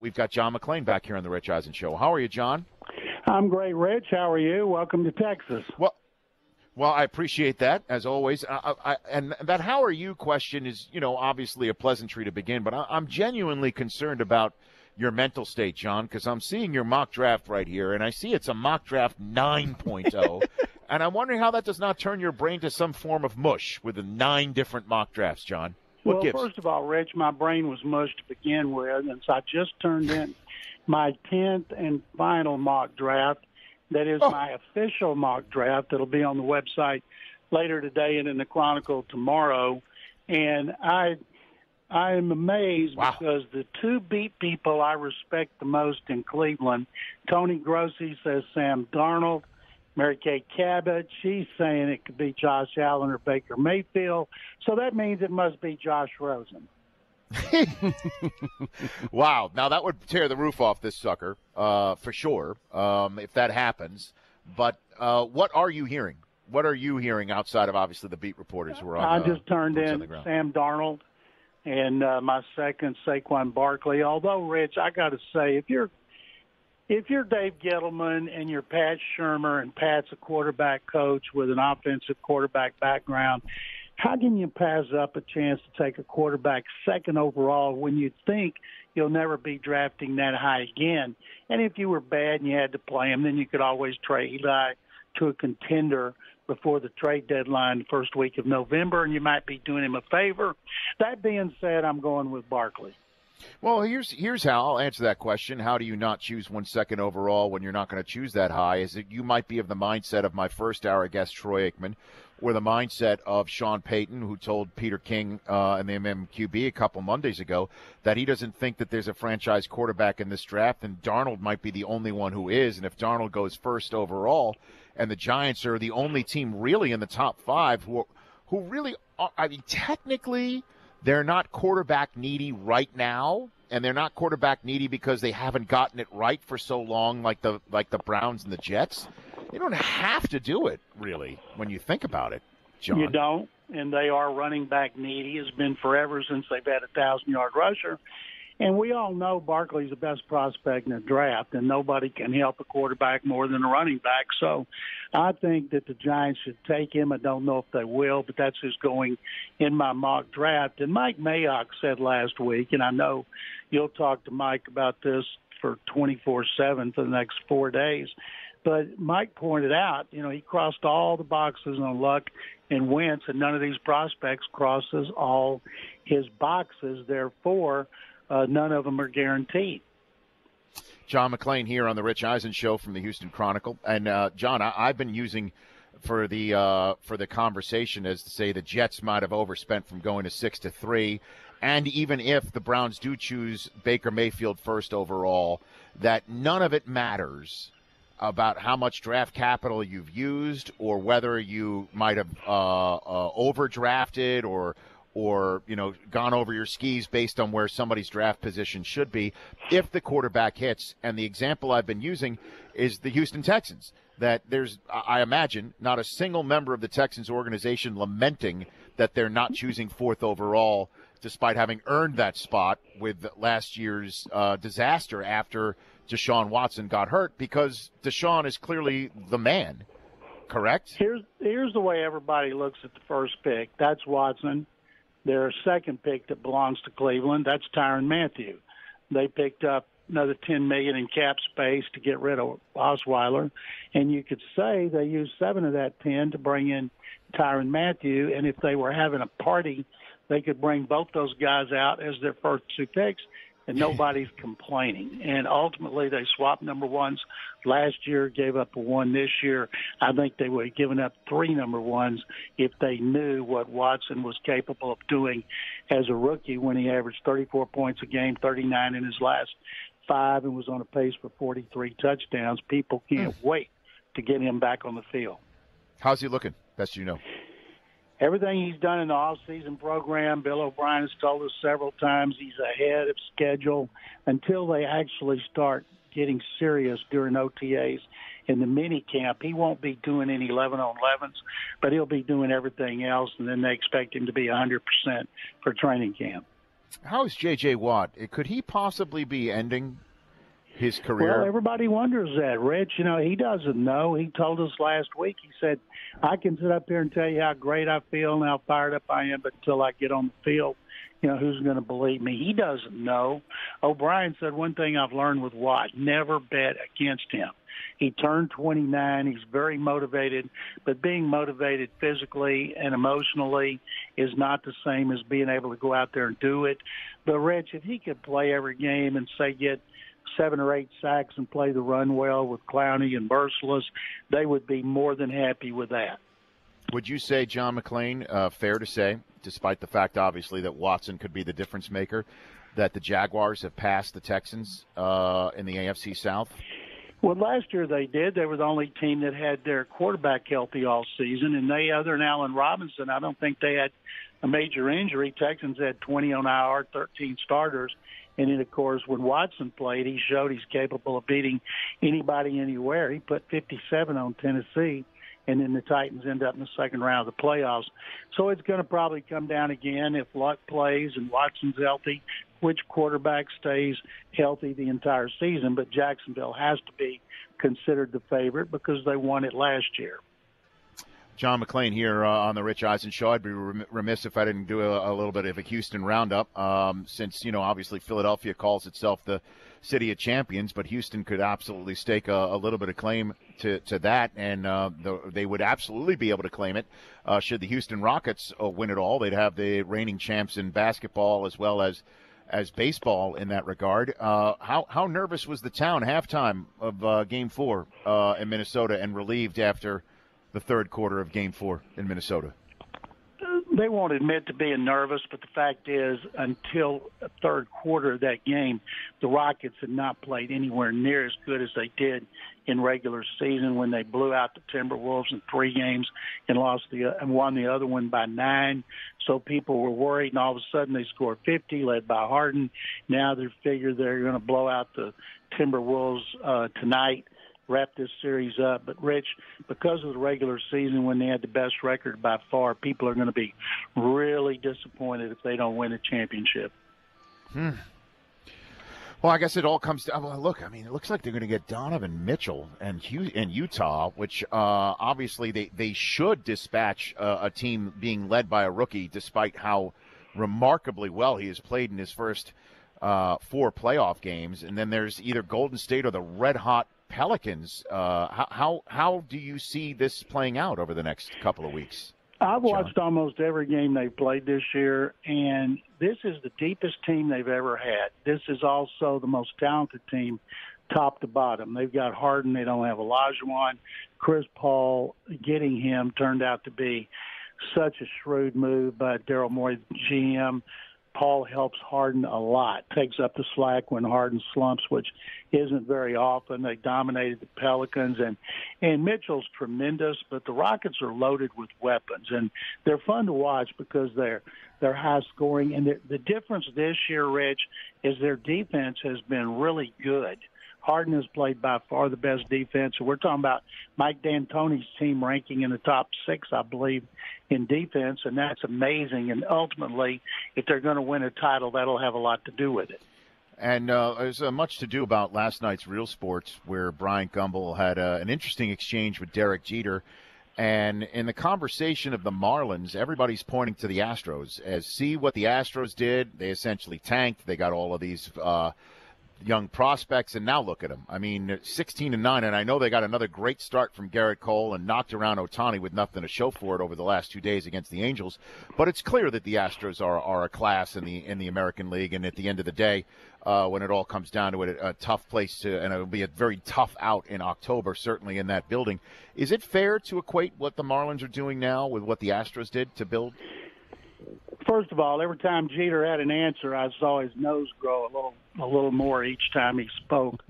We've got John McClain back here on the Rich Eisen Show. How are you, John? I'm great, Rich. How are you? Welcome to Texas. Well, I appreciate that, as always. And that how are you question is, obviously a pleasantry to begin, but I'm genuinely concerned about your mental state, John, because I'm seeing your mock draft right here, and I see it's a mock draft 9.0, and I'm wondering how that does not turn your brain to some form of mush with the 9 different mock drafts, John. What gives? First of all, Rich, my brain was mush to begin with, and so I just turned in my 10th and final mock draft. That is my official mock draft. It'll be on the website later today and in the Chronicle tomorrow. And I am amazed because the 2 beat people I respect the most in Cleveland, Tony Grossi says Sam Darnold. Mary Kay Cabot, she's saying it could be Josh Allen or Baker Mayfield. So that means it must be Josh Rosen. Wow. Now, that would tear the roof off this sucker, for sure, if that happens. But what are you hearing? What are you hearing outside of, obviously, the beat reporters who are on I just turned in Sam Darnold and my second, Saquon Barkley. Although, Rich, I got to say, if you're Dave Gettleman and you're Pat Shurmur and Pat's a quarterback coach with an offensive quarterback background, how can you pass up a chance to take a quarterback second overall when you think you'll never be drafting that high again? And if you were bad and you had to play him, then you could always trade Eli to a contender before the trade deadline the first week of November, and you might be doing him a favor. That being said, I'm going with Barkley. Well, here's how I'll answer that question. How do you not choose 1 second overall when you're not going to choose that high? Is that you might be of the mindset of my first hour guest, Troy Aikman, or the mindset of Sean Payton, who told Peter King and the MMQB a couple Mondays ago that he doesn't think that there's a franchise quarterback in this draft, and Darnold might be the only one who is. And if Darnold goes first overall, and the Giants are the only team really in the top 5 who really are, I mean, technically – they're not quarterback needy right now, and they're not quarterback needy because they haven't gotten it right for so long like the Browns and the Jets. They don't have to do it, really, when you think about it, John. You don't, and they are running back needy. It's been forever since they've had a 1,000-yard rusher. And we all know Barkley's the best prospect in the draft, and nobody can help a quarterback more than a running back. So I think that the Giants should take him. I don't know if they will, but that's who's going in my mock draft. And Mike Mayock said last week, and I know you'll talk to Mike about this for 24/7 for the next 4 days, but Mike pointed out, he crossed all the boxes on Luck and Wentz, and none of these prospects crosses all his boxes. Therefore, none of them are guaranteed. John McClain here on the Rich Eisen Show from the Houston Chronicle. And, John, I've been using for the conversation as to say the Jets might have overspent from going to 6-3. And even if the Browns do choose Baker Mayfield first overall, that none of it matters about how much draft capital you've used or whether you might have overdrafted or gone over your skis based on where somebody's draft position should be if the quarterback hits. And the example I've been using is the Houston Texans, that there's, I imagine, not a single member of the Texans organization lamenting that they're not choosing 4th overall despite having earned that spot with last year's disaster after Deshaun Watson got hurt, because Deshaun is clearly the man, correct? Here's the way everybody looks at the first pick. That's Watson. Their second pick that belongs to Cleveland, that's Tyrann Mathieu. They picked up another $10 million in cap space to get rid of Osweiler, and you could say they used 7 of that 10 to bring in Tyrann Mathieu. And if they were having a party, they could bring both those guys out as their first 2 picks, and nobody's complaining. And ultimately, they swapped number ones last year, gave up a 1 this year. I think they would have given up 3 number ones if they knew what Watson was capable of doing as a rookie when he averaged 34 points a game, 39 in his last 5, and was on a pace for 43 touchdowns. People can't wait to get him back on the field. How's he looking, best you know? Everything he's done in the off-season program, Bill O'Brien has told us several times he's ahead of schedule until they actually start getting serious during OTAs in the mini camp. He won't be doing any 11-on-11s, but he'll be doing everything else, and then they expect him to be 100% for training camp. How is J.J. Watt? Could he possibly be ending his career? Well, everybody wonders that, Rich. He doesn't know. He told us last week, he said, I can sit up here and tell you how great I feel and how fired up I am, but until I get on the field, who's going to believe me? He doesn't know. O'Brien said one thing I've learned with Watt, never bet against him. He turned 29. He's very motivated, but being motivated physically and emotionally is not the same as being able to go out there and do it. But, Rich, if he could play every game and, say, get 7 or 8 sacks and play the run well with Clowney and Merciless, they would be more than happy with that. Would you say, John McClain, fair to say, despite the fact, obviously, that Watson could be the difference maker, that the Jaguars have passed the Texans in the AFC South? Well, last year they did. They were the only team that had their quarterback healthy all season, and they, other than Allen Robinson, I don't think they had a major injury. Texans had 20 on IR, 13 starters. And then, of course, when Watson played, he showed he's capable of beating anybody anywhere. He put 57 on Tennessee, and then the Titans end up in the second round of the playoffs. So it's going to probably come down again if Luck plays and Watson's healthy, which quarterback stays healthy the entire season. But Jacksonville has to be considered the favorite because they won it last year. John McClain here on the Rich Eisen Show. I'd be remiss if I didn't do a little bit of a Houston roundup, since, obviously Philadelphia calls itself the city of champions, but Houston could absolutely stake a little bit of claim to that, and they would absolutely be able to claim it. Should the Houston Rockets win it all, they'd have the reigning champs in basketball as well as baseball in that regard. How nervous was the town halftime of Game 4 in Minnesota and relieved after the third quarter of Game 4 in Minnesota? They won't admit to being nervous, but the fact is, until the third quarter of that game, the Rockets had not played anywhere near as good as they did in regular season when they blew out the Timberwolves in 3 games and won the other one by 9. So people were worried, and all of a sudden they scored 50, led by Harden. Now they figure they're going to blow out the Timberwolves tonight, wrap this series up. But, Rich, because of the regular season when they had the best record by far, people are going to be really disappointed if they don't win a championship. Well, I guess it all comes down. Well, look, I mean, it looks like they're going to get Donovan Mitchell and Utah, which obviously they should dispatch a team being led by a rookie, despite how remarkably well he has played in his first 4 playoff games. And then there's either Golden State or the red-hot Pelicans. How do you see this playing out over the next couple of weeks? I've watched almost every game they've played this year, and this is the deepest team they've ever had. This is also the most talented team, top to bottom. They've got Harden. They don't have Olajuwon. Chris Paul, getting him turned out to be such a shrewd move by Daryl Morey, GM. Paul helps Harden a lot, takes up the slack when Harden slumps, which isn't very often. They dominated the Pelicans, and Mitchell's tremendous, but the Rockets are loaded with weapons, and they're fun to watch because they're high scoring. And the difference this year, Rich, is their defense has been really good. Harden has played by far the best defense. And we're talking about Mike D'Antoni's team ranking in the top 6, I believe, in defense, and that's amazing. And ultimately, if they're going to win a title, that'll have a lot to do with it. And there's much to do about last night's Real Sports, where Bryant Gumbel had an interesting exchange with Derek Jeter. And in the conversation of the Marlins, everybody's pointing to the Astros as see what the Astros did. They essentially tanked. They got all of these young prospects, and now look at them. I mean, 16-9, and I know they got another great start from Garrett Cole and knocked around Ohtani with nothing to show for it over the last 2 days against the Angels. But it's clear that the Astros are a class in the American League, and at the end of the day, when it all comes down to it, a tough place to, and it'll be a very tough out in October, certainly in that building. Is it fair to equate what the Marlins are doing now with what the Astros did to build? First of all, every time Jeter had an answer, I saw his nose grow a little more each time he spoke.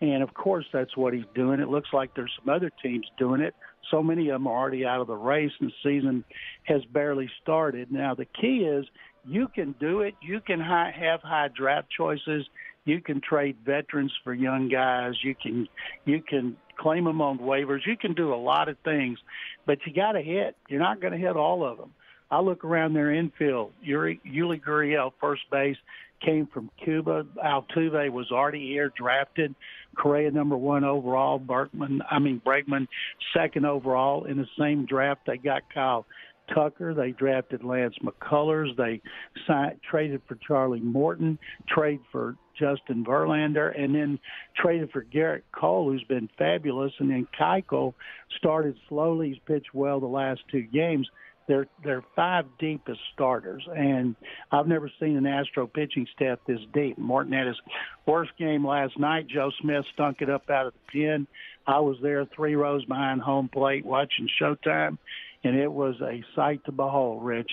And, of course, that's what he's doing. It looks like there's some other teams doing it. So many of them are already out of the race, and the season has barely started. Now, the key is you can do it. You can have high draft choices. You can trade veterans for young guys. You can claim them on waivers. You can do a lot of things, but you got to hit. You're not going to hit all of them. I look around their infield. Yuli Gurriel, first base, came from Cuba. Altuve was already here, drafted. Correa, number 1 overall. Bregman, second overall. In the same draft, they got Kyle Tucker. They drafted Lance McCullers. They traded for Charlie Morton, trade for Justin Verlander, and then traded for Garrett Cole, who's been fabulous. And then Keuchel started slowly. He's pitched well the last 2 games. They're 5 deep as starters, and I've never seen an Astro pitching staff this deep. Morton had his worst game last night. Joe Smith stunk it up out of the pen. I was there 3 rows behind home plate watching Showtime, and it was a sight to behold, Rich.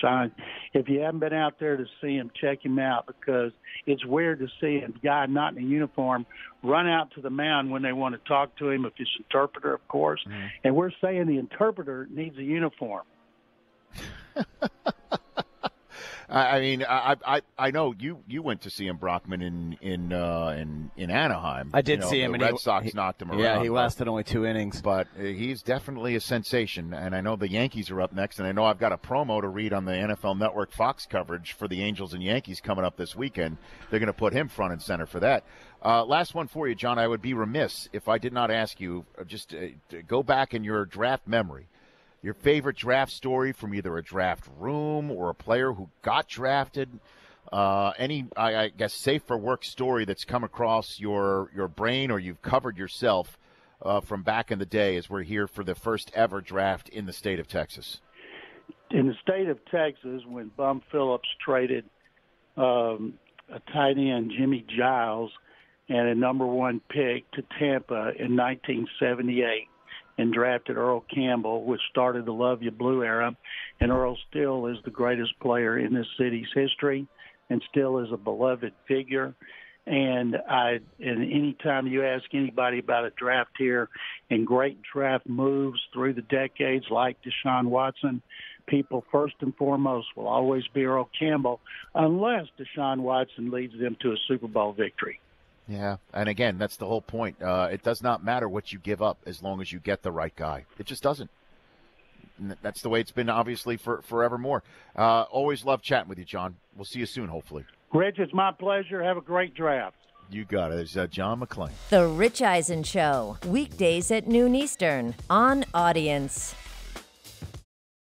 If you haven't been out there to see him, check him out, because it's weird to see a guy not in a uniform run out to the mound when they want to talk to him, if it's interpreter, of course. Mm-hmm. And we're saying the interpreter needs a uniform. I know you went to see him, Brockman, in Anaheim. I did see him, and the Red Sox knocked him around. Yeah, he lasted only 2 innings, but he's definitely a sensation. And I know the Yankees are up next, and I know I've got a promo to read on the NFL Network Fox coverage for the Angels and Yankees coming up this weekend. They're going to put him front and center for that. Last one for you, John. I would be remiss if I did not ask you just to go back in your draft memory. Your favorite draft story from either a draft room or a player who got drafted, any, I guess, safe for work story that's come across your brain or you've covered yourself from back in the day, as we're here for the first ever draft in the state of Texas. In the state of Texas, when Bum Phillips traded a tight end, Jimmy Giles, and a number 1 pick to Tampa in 1978, and drafted Earl Campbell, which started the Love You Blue era. And Earl still is the greatest player in this city's history and still is a beloved figure. And any time you ask anybody about a draft here and great draft moves through the decades like Deshaun Watson, people first and foremost will always be Earl Campbell, unless Deshaun Watson leads them to a Super Bowl victory. Yeah, and again, that's the whole point. It does not matter what you give up as long as you get the right guy. It just doesn't. And that's the way it's been, obviously, for forevermore. Always love chatting with you, John. We'll see you soon, hopefully. Rich, it's my pleasure. Have a great draft. You got it. There's John McClain. The Rich Eisen Show, weekdays at noon Eastern on Audience.